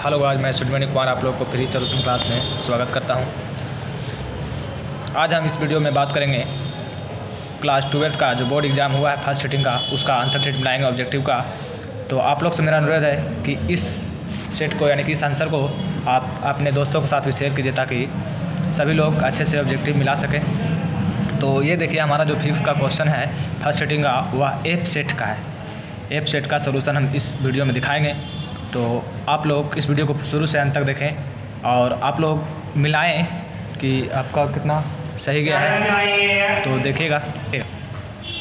Hello आज मैं सुडमणि कुमार आप लोगों को फ्री सोल्यूशन क्लास में स्वागत करता हूं। आज हम इस वीडियो में बात करेंगे क्लास 12th का जो बोर्ड एग्ज़ाम हुआ है फर्स्ट सिटिंग का, उसका आंसर शीट बनाएंगे ऑब्जेक्टिव का। तो आप लोग से मेरा अनुरोध है कि इस सेट को यानी कि इस आंसर को आप अपने दोस्तों के साथ भी शेयर कीजिए ताकि सभी लोग अच्छे से ऑब्जेक्टिव मिला सकें। तो ये देखिए हमारा जो फिजिक्स का क्वेश्चन है फर्स्ट सिटिंग का वह एफ सेट का है। एफ सेट का सोल्यूशन हम इस वीडियो में दिखाएंगे। तो आप लोग इस वीडियो को शुरू से अंत तक देखें और आप लोग मिलाएं कि आपका कितना सही गया है। तो देखिएगा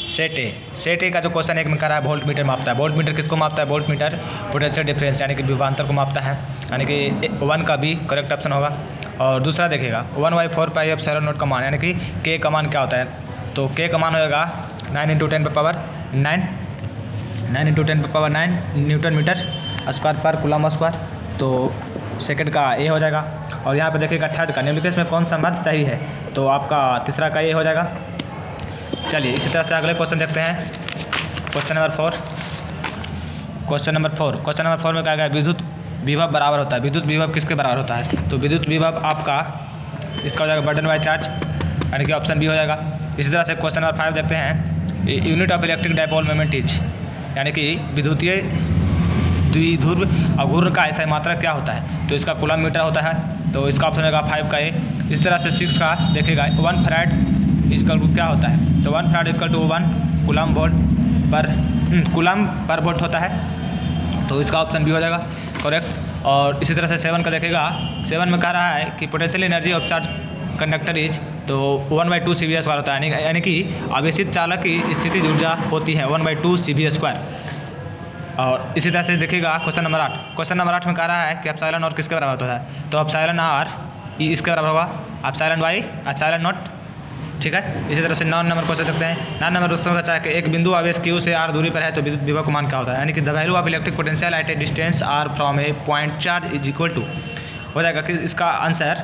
सेट ए का जो क्वेश्चन एक में कर रहा है वोल्ट मीटर मापता है। वोल्ट मीटर किसको मापता है? वोल्ट मीटर पोटेंशियल डिफरेंस यानी कि विभवांतर को मापता है, यानी कि 1 का भी करेक्ट ऑप्शन होगा। और दूसरा देखिएगा 1/4πε0 का मान यानी कि के का मान क्या होता है? तो के का मान होगा 9 × 10⁻⁹ न्यूटन मीटर स्क्वायर पर कूलम स्क्वायर। तो सेकंड का ए हो जाएगा। और यहाँ पे देखिएगा थर्ड का निम्नलिखित में कौन सा मत सही है? तो आपका तीसरा का ए हो जाएगा। चलिए इसी तरह से अगले क्वेश्चन देखते हैं। क्वेश्चन नंबर 4 में क्या गया? विद्युत विभव बराबर होता है। विद्युत विभव किसके बराबर होता है? तो विद्युत विभव आपका इसका हो जाएगा बर्डन बाय चार्ज यानी कि ऑप्शन बी हो जाएगा। इसी तरह से क्वेश्चन नंबर 5 देखते हैं। Unit of electric dipole moment is यानी कि विद्युतीय द्विध्रुव अघूर्ण का ऐसा मात्रा क्या होता है? तो इसका कूलम मीटर होता है। तो इसका ऑप्शन होगा 5 का ए। इस तरह से 6 का देखेगा 1 फैराड इक्वल टू क्या होता है? तो 1 farad equal to 1 coulomb per volt होता है। तो इसका ऑप्शन बी हो जाएगा करेक्ट। और इसी तरह से 7 का देखेगा। 7 में कह रहा है कि potential energy of charge conductor is तो 1/2 CV² होता है यानी कि आवेशित चालक की स्थितिज ऊर्जा होती है 1/2 CV²। और इसी तरह से देखिएगा क्वेश्चन नंबर 8 में कह रहा है कि एप्सिलॉन और किसके बराबर होता है? तो एप्सिलॉन आर इसके बराबर होगा एप्सिलॉन वाई एप्सिलॉन नॉट। ठीक है। इसी तरह से 9 नंबर क्वेश्चन देखते हैं। 9 नंबर क्वेश्चन का चाहे कि एक बिंदु आवेश Q से R दूरी पर है तो विद्युत विभव का मान क्या होता है? यानी कि the value of electric potential at a distance R from a point charge is equal to हो जाएगा कि इसका आंसर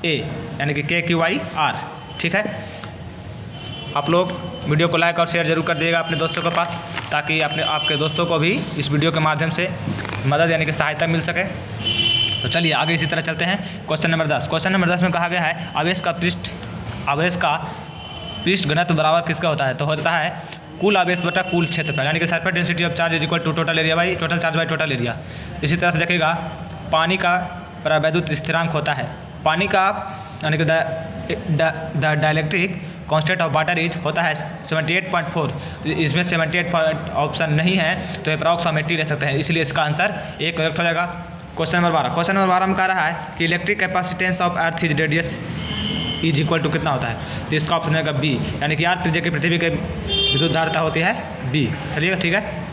ए यानी कि KQI/R। ठीक है। आप लोग वीडियो को लाइक और शेयर जरूर कर दिएगा अपने दोस्तों के पास ताकि आपके दोस्तों को भी इस वीडियो के माध्यम से मदद यानी कि सहायता मिल सके। तो चलिए आगे इसी तरह चलते हैं। क्वेश्चन नंबर 10 में कहा गया है आवेश का पृष्ठ घनत्व बराबर किसका होता है? तो होता है कुल आवेश बटा कुल क्षेत्रफल यानी कि surface density of charge is equal to total area by total charge by total area. इसी तरह से देखिएगा पानी का परावैद्युत स्थिरांक होता है। पानी का यानी कि the dielectric constant of water is होता है 78.4। इसमें 78 ऑप्शन नहीं है तो अप्रॉक्सिमेटली ले सकते हैं, इसलिए इसका आंसर ए करेक्ट हो जाएगा। क्वेश्चन नंबर 12 में कह रहा है कि electric capacitance of earth is radius is equal to कितना होता है? तो इसका ऑप्शन होगा बी यानी कि r त्रिज्या की पृथ्वी के विद्युत धारिता होती है बी। चलिएगा ठीक है।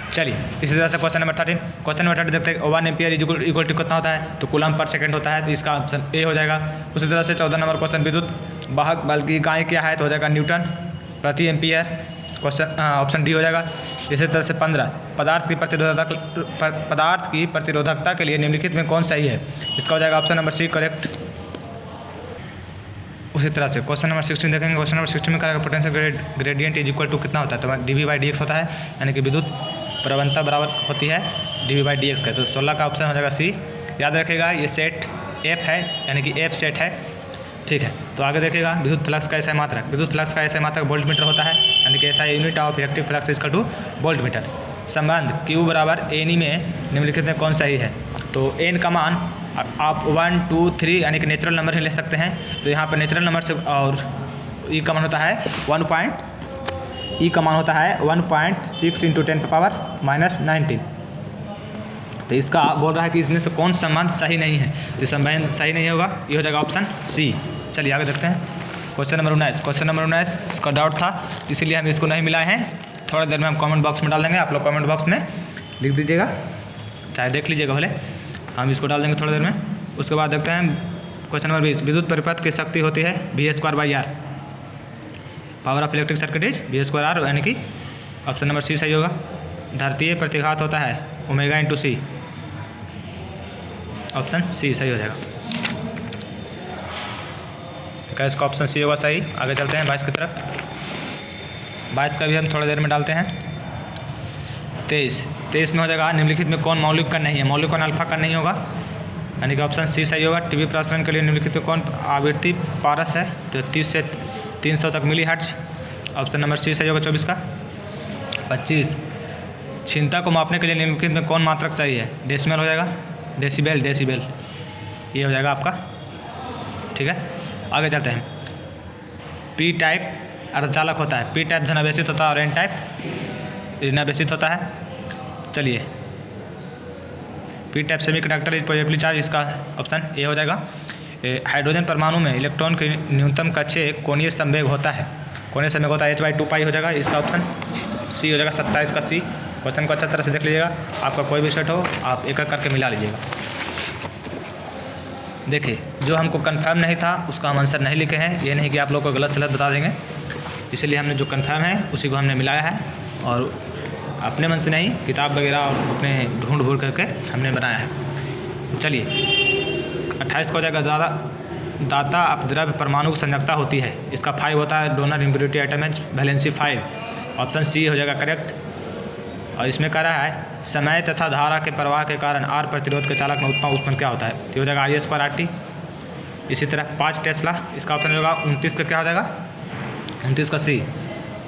चलिए इसी तरह से क्वेश्चन नंबर 13 देखते हैं 1 एम्पियर इक्वल टू कितना होता है? तो कूलम पर सेकंड होता है, तो इसका ऑप्शन ए हो जाएगा। उसी तरह से 14 नंबर क्वेश्चन विद्युत वाहक बल की इकाई क्या है? तो हो जाएगा न्यूटन प्रति एम्पियर। क्वेश्चन ऑप्शन डी हो जाएगा। इसी तरह से 15 पदार्थ की प्रतिरोधकता के लिए निम्नलिखित में कौन सही है? इसका हो जाएगा ऑप्शन नंबर सी करेक्ट। उसी तरह से क्वेश्चन नंबर 16 देखेंगे। क्वेश्चन नंबर 16 में करेगा potential gradient is equal to कितना होता है? तो dV/dx होता है यानी कि विद्युत प्रवणता बराबर होती है dV/dx का। तो 16 का ऑप्शन हो जाएगा सी। याद रखिएगा ये सेट एफ है यानी कि एफ सेट है। ठीक है। तो आगे देखिएगा विद्युत फ्लक्स का ऐसा मात्रक वोल्ट मीटर होता है यानी कि ऐसा unit of electric flux equal two volt meter. संबंध Q बराबर NE में निम्नलिखित में कौन सही है? तो n का मान आप 1 2 3 यानी कि नेचुरल नंबर ही ले सकते हैं। तो यहाँ पर नेचुरल नंबर से और E का मान होता है 1.6 × 10⁻⁻19। तो इसका बोल रहा है कि इसमें से कौन संबंध सही नहीं है? तो संबंध सही नहीं होगा, ये हो जाएगा ऑप्शन सी। चलिए आगे देखते हैं। क्वेश्चन नंबर 19 का डाउट था इसीलिए हम इसको नहीं मिलाए हैं। थोड़ा देर में हम कमेंट बॉक्स में डाल देंगे, आप लोग कमेंट बॉक्स में लिख दीजिएगा, चाहे देख लीजिएगा भले, हम इसको डाल देंगे थोड़ी देर में। उसके बाद देखते हैं क्वेश्चन नंबर 20 विद्युत परिपथ की शक्ति होती है V²/R। Power of electric circuit is V²R यानी कि ऑप्शन नंबर सी सही होगा। धरतीय प्रतिघात होता है ω/c, ऑप्शन सी सही हो जाएगा। तो क्या इसका ऑप्शन सी होगा सही। आगे चलते हैं 22 की तरफ। 22 का भी हम थोड़ी देर में डालते हैं। 23 में हो जाएगा निम्नलिखित में कौन मौलिक कण नहीं है, मौलिक कण अल्फा कण नहीं होगा, यानी कि ऑप्शन सी सही होगा। टीवी प्रसारण के लिए निम्नलिखित में कौन आवृत्ति पारस है, तो 30 से 300 तक milli hertz, option number C सही होगा 24 का। 25 क्षीणता को मापने के लिए निम्नलिखित में कौन मात्रक सही है, डेसिमल हो जाएगा, डेसिबल ये हो जाएगा आपका, ठीक है। आगे चलते हैं। पी टाइप अर्धचालक होता है, पी टाइप धनावेशित होता है और एन टाइप ऋणावेशित होता है। चलिए, P type semiconductor is positively charge, इसका ऑप्शन ए हो जाएगा। हाइड्रोजन परमाणु में इलेक्ट्रॉन के न्यूनतम कक्षीय कोणीय संवेग होता है, कोणीय संवेग होता है h/2 हो जाएगा, इसका ऑप्शन सी हो जाएगा। 27 का सी। क्वेश्चन को अच्छा तरह से देख लीजिएगा, आपका कोई भी सेट हो आप एक एक करके मिला लीजिएगा। देखिए, जो हमको कंफर्म नहीं था उसका हम आंसर नहीं लिखे हैं, ये नहीं कि आप लोग को गलत सलत बता देंगे, इसलिए हमने जो कंफर्म है उसी को हमने मिलाया है, और अपने मन से नहीं, किताब वगैरह और अपने ढूंढ करके हमने बनाया है। चलिए, 28 को हो जाएगा दाता अपद्रव्य परमाणु की संयोजकता होती है, इसका 5 होता है, डोनर इम्प्योरिटी आइटम है, वैलेंसी 5, ऑप्शन सी हो जाएगा करेक्ट। और इसमें कह रहा है समय तथा धारा के प्रवाह के कारण आर प्रतिरोध के चालक में उत्पन्न क्या होता है, तो हो जाएगा I² इसी तरह 5 टेस्ला, इसका ऑप्शन होगा 29 का क्या हो जाएगा, 29 का सी।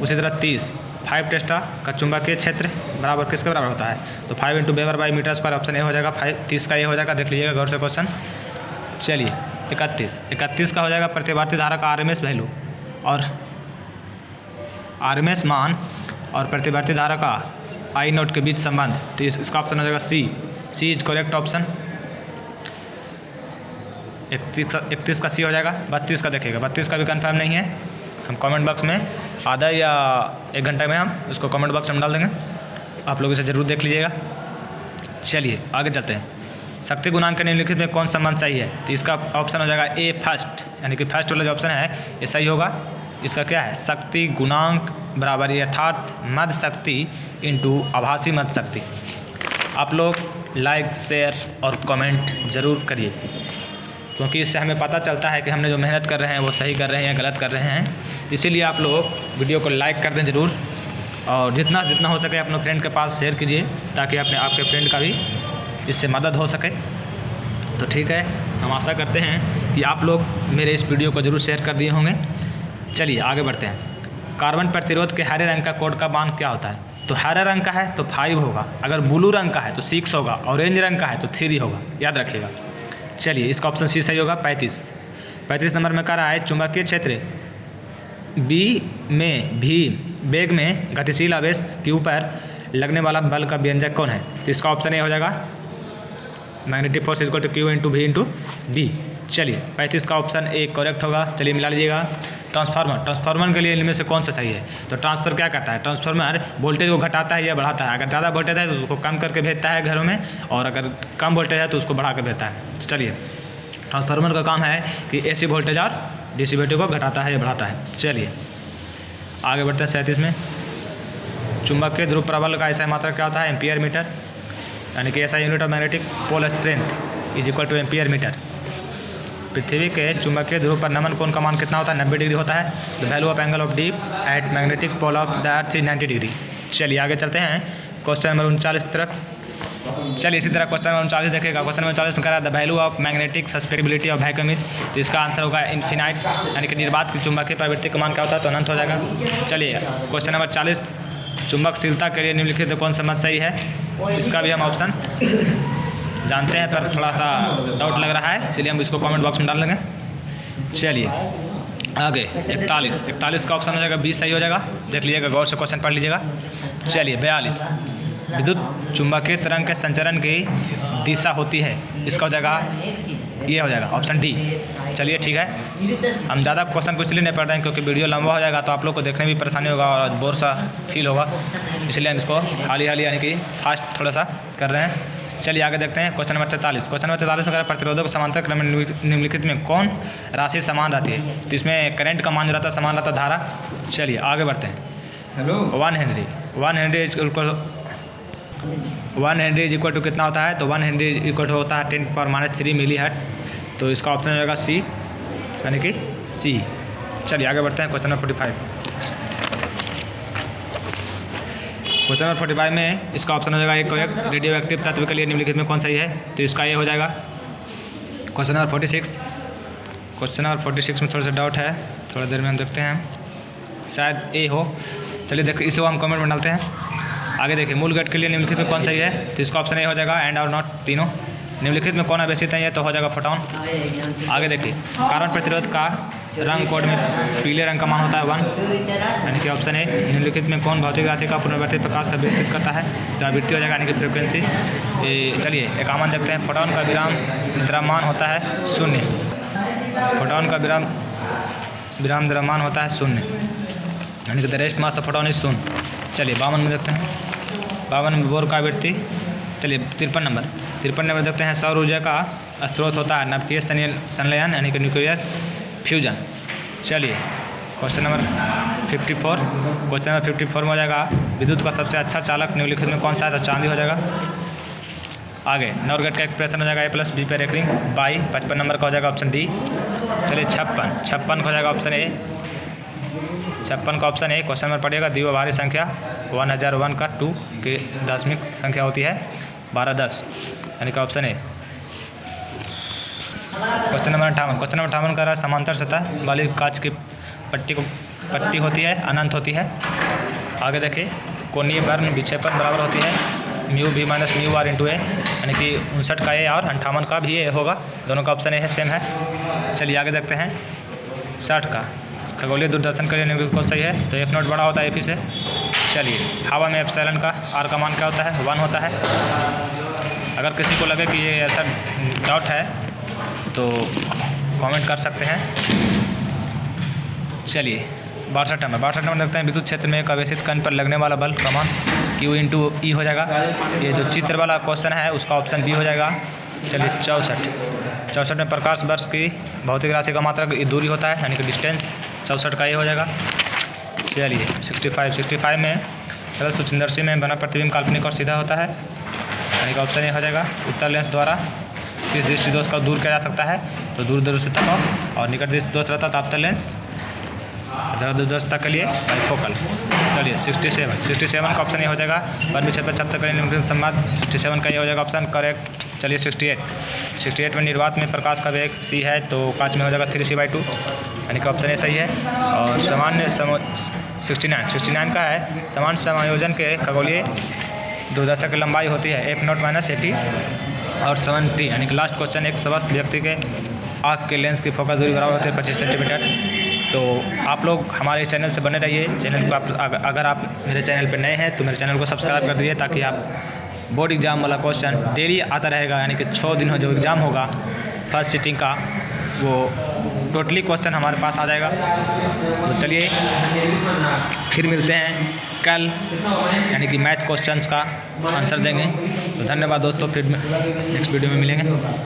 उसी तरह 30 5 टेस्ला का चुंबकीय क्षेत्र बराबर किसके बराबर होता है, तो 5 × Weber/m², ऑप्शन ए हो जाएगा। 30 का ये हो जाएगा, देख लीजिएगा गौर से क्वेश्चन। चलिए, 31 का हो जाएगा प्रतिवर्ती धारा का RMS वैल्यू और RMS मान और प्रतिवर्ती धारा का I0 के बीच संबंध, तो इसका ऑप्शन हो जाएगा सी इज करेक्ट ऑप्शन। 31 का सी हो जाएगा। 32 का देखिएगा, 32 का भी कंफर्म नहीं है, हम कमेंट बॉक्स में आधा या 1 घंटे में हम उसको कमेंट बॉक्स में डाल देंगे, आप लोग इसे ज़रूर देख लीजिएगा। चलिए आगे चलते हैं। शक्ति गुणांक के निम्नलिखित में कौन संबंध सही है, तो इसका ऑप्शन हो जाएगा ए फर्स्ट, यानी कि फर्स्ट वाला जो ऑप्शन है ये सही होगा। इसका क्या है, शक्ति गुणांक बराबर अर्थात मध्य शक्ति इंटू आभासी मध्य शक्ति। आप लोग लाइक शेयर और कमेंट ज़रूर करिए, क्योंकि इससे हमें पता चलता है कि हमने जो मेहनत कर रहे हैं वो सही कर रहे हैं या गलत कर रहे हैं। इसीलिए आप लोग वीडियो को लाइक कर दें ज़रूर, और जितना हो सके अपने फ्रेंड के पास शेयर कीजिए, ताकि आपके फ्रेंड का भी इससे मदद हो सके। तो ठीक है, हम आशा करते हैं कि आप लोग मेरे इस वीडियो को ज़रूर शेयर कर दिए होंगे। चलिए आगे बढ़ते हैं। कार्बन प्रतिरोध के हरे रंग का कोड का मान क्या होता है, तो हरा रंग का है तो 5 होगा, अगर ब्लू रंग का है तो 6 होगा, ऑरेंज रंग का है तो 3 होगा, याद रखिएगा। चलिए, इसका ऑप्शन सी सही होगा। 35 नंबर में कह रहा है चुंबकीय क्षेत्र बी में भी वेग में गतिशील आवेश Q पर लगने वाला बल का व्यंजक कौन है, तो इसका ऑप्शन ए हो जाएगा magnetic force equal to Q × V × D। चलिए, 35 का ऑप्शन ए करेक्ट होगा। चलिए मिला लीजिएगा। ट्रांसफार्मर के लिए इनमें से कौन सा सही है, तो ट्रांसफर क्या करता है, ट्रांसफार्मर वोल्टेज को घटाता है या बढ़ाता है। अगर ज़्यादा वोल्टेज है तो उसको कम करके भेजता है घरों में, और अगर कम वोल्टेज है तो उसको बढ़ा कर भेजता है। चलिए, ट्रांसफार्मर का काम है कि AC वोल्टेज और DC वोल्टेज को घटाता है या बढ़ाता है। चलिए आगे बढ़ते हैं। 37 में चुंबकीय ध्रुव प्रबल का ऐसा मात्रा क्या होता है, एम्पियर मीटर, यानी कि ऐसा unit of magnetic pole strength is equal to ampere metre. पृथ्वी के चुंबकीय ध्रुव पर नमन कोण का मान कितना होता है, 90 डिग्री होता है। The value of angle of dip at magnetic pole of the earth is 90 degree. चलिए आगे चलते हैं क्वेश्चन नंबर 39 की तरफ। चलिए इसी तरह क्वेश्चन नंबर 39 देखिएगा। क्वेश्चन नंबर 39 में कह रहा है the value of magnetic susceptibility of vacuum is, तो इसका आंसर होगा इन्फिनाइट, यानी कि निर्वात की चुंबकीय प्रवृत्ति का मान क्या होता है, तो अनंत हो जाएगा। चलिए क्वेश्चन नंबर 40 चुंबकशीलता के लिए निम्नलिखित कौन सा मत सही है, इसका भी हम ऑप्शन जानते हैं पर थोड़ा सा डाउट लग रहा है, इसलिए हम इसको कमेंट बॉक्स में डाल देंगे। चलिए आगे 41 का ऑप्शन हो जाएगा 20 सही हो जाएगा। देख लीजिएगा, गौर से क्वेश्चन पढ़ लीजिएगा। चलिए 42 विद्युत चुंबकीय तरंग के संचरण की दिशा होती है, इसका हो जाएगा ये हो जाएगा ऑप्शन डी। चलिए ठीक है, हम ज़्यादा क्वेश्चन को इसलिए नहीं पढ़ रहे हैं क्योंकि वीडियो लंबा हो जाएगा तो आप लोग को देखने में भी परेशानी होगा और बोर सा फील होगा, इसलिए हम इसको हाली यानी कि फास्ट थोड़ा सा कर रहे हैं। चलिए आगे देखते हैं क्वेश्चन नंबर 43। क्वेश्चन नंबर 43 में कह रहा है प्रतिरोधक को समांतर क्रम में निम्नलिखित में कौन राशि समान रहती है, तो इसमें करंट का मान जो रहता है समान रहता है धारा। चलिए आगे बढ़ते हैं। 1 हेनरी इज इक्वल टू कितना होता है, तो 1 हेनरी इक्वल टू होता है 10⁻³ मिली हर्ट्ज, तो इसका ऑप्शन हो जाएगा सी, यानी कि सी। चलिए आगे बढ़ते हैं क्वेश्चन नंबर 45। क्वेश्चन नंबर 45 में इसका ऑप्शन हो जाएगा एक करेक्ट। रेडियो एक्टिव तत्व के लिए निम्नलिखित में कौन सही है, तो इसका ये हो जाएगा क्वेश्चन नंबर 46। क्वेश्चन नंबर 46 में थोड़ा सा डाउट है, थोड़ा देर में हम देखते हैं, शायद ए हो। चलिए देखिए, इसे हम कमेंट में डालते हैं। आगे देखिए, मूल गेट के लिए निम्नलिखित में कौन सही है, तो इसका ऑप्शन ए हो जाएगा एंड और नॉट तीनों। निम्नलिखित में कौन आवेशित है, ये तो हो जाएगा फोटोन। आगे देखिए, कार्बन प्रतिरोध का रंग कोड में पीले रंग का मान होता है 1, यानी कि ऑप्शन ए। निम्नलिखित में कौन भौतिक राशि का पुनरावर्तित प्रकाश का विवर्तित करता है, तो आवृत्ति हो जाएगा यानी कि फ्रिक्वेंसी। चलिए एक आमान देखते हैं। फोटोन का द्रव्यमान होता है 0। फोटोन का विराम द्रव्यमान होता है 0, यानी कि the rest mass of photon is 0। चलिए 52 में देखते हैं। 52 में बोर का आवृत्ति। चलिए 53 नंबर देखते हैं। सौर ऊर्जा का स्रोत होता है नाभिकीय संलयन यानी कि न्यूक्लियर फ्यूजन। चलिए क्वेश्चन नंबर 54। क्वेश्चन नंबर 54 में हो जाएगा विद्युत का सबसे अच्छा चालक निम्नलिखित में कौन सा है, तो चांदी हो जाएगा। आगे नॉर गेट का एक्सप्रेशन हो जाएगा A+B पे रेकरिंग बाई। 55 नंबर का हो जाएगा ऑप्शन डी। चलिए 56 का हो जाएगा ऑप्शन ए। 56 का ऑप्शन ए। क्वेश्चन नंबर पढ़िएगा, द्विभारी संख्या 1001 का 2 की दशमिक संख्या होती है 1210, यानी कि ऑप्शन ए। क्वेश्चन नंबर 58 का समांतर सतह वाली कांच की पट्टी होती है, अनंत होती है। आगे देखिए, कोणीय वर्ण विक्षेपण बराबर होती है μ b माइनस μ r इंटू ए, यानी कि 59 का ए और 58 का भी ए होगा, दोनों का ऑप्शन ए है, सेम है। चलिए आगे देखते हैं 60 का खगोलीय दूरदर्शन के लिए कौन सही है, तो F0 बड़ा होता है F से। चलिए हवा में एप्सिलॉन का R का मान क्या होता है, 1 होता है। अगर किसी को लगे कि ये ऐसा डाउट है तो कमेंट कर सकते हैं। चलिए 62 नंबर देखते हैं। विद्युत क्षेत्र में एक आवेशित कण पर लगने वाला बल का मान Q इंटू ई हो जाएगा। ये जो चित्र वाला क्वेश्चन है उसका ऑप्शन बी हो जाएगा। चलिए 64 में प्रकाश वर्ष की भौतिक राशि का मात्रा दूरी होता है, यानी कि डिस्टेंस। 64 का ये हो जाएगा। चलिए 65 में सरल सूक्ष्मदर्शी में बना प्रतिबिंब काल्पनिक और सीधा होता है, यानी कि ऑप्शन ए हो जाएगा। उत्तर लेंस द्वारा किस दृष्टि दोष का दूर किया जा सकता है, तो दूरदर्शिता का, और निकट दृष्टि दोष रहता है तो अवतल लेंस, दूरदर्शिता के लिए बाइफोकल। चलिए 67 का ऑप्शन ये हो जाएगा। वन विक्षेपण छत्तर के लिए संवाद 67 का ये हो जाएगा ऑप्शन करेक्ट। चलिए 68 में निर्वात में प्रकाश का वेग c है, तो कांच में हो जाएगा 3c/2, यानी कि ऑप्शन ए सही है। और सामान्य 69 का है, सामान्य समायोजन के खगोलीय दूरदर्शक की लंबाई होती है F0 माइनस AT और 70, यानी कि लास्ट क्वेश्चन, एक स्वस्थ व्यक्ति के आँख के लेंस की फोकस दूरी बराबर होती है 25 सेंटीमीटर। तो आप लोग हमारे चैनल से बने रहिए। चैनल को अगर आप मेरे चैनल पर नए हैं तो मेरे चैनल को सब्सक्राइब कर दीजिए, ताकि आप बोर्ड एग्ज़ाम वाला क्वेश्चन डेली आता रहेगा, यानी कि 6 दिन जो एग्ज़ाम होगा फर्स्ट सिटिंग का, वो टोटली क्वेश्चन हमारे पास आ जाएगा। तो चलिए फिर मिलते हैं कल, यानी कि मैथ क्वेश्चंस का आंसर देंगे। तो धन्यवाद दोस्तों, फिर नेक्स्ट वीडियो में मिलेंगे।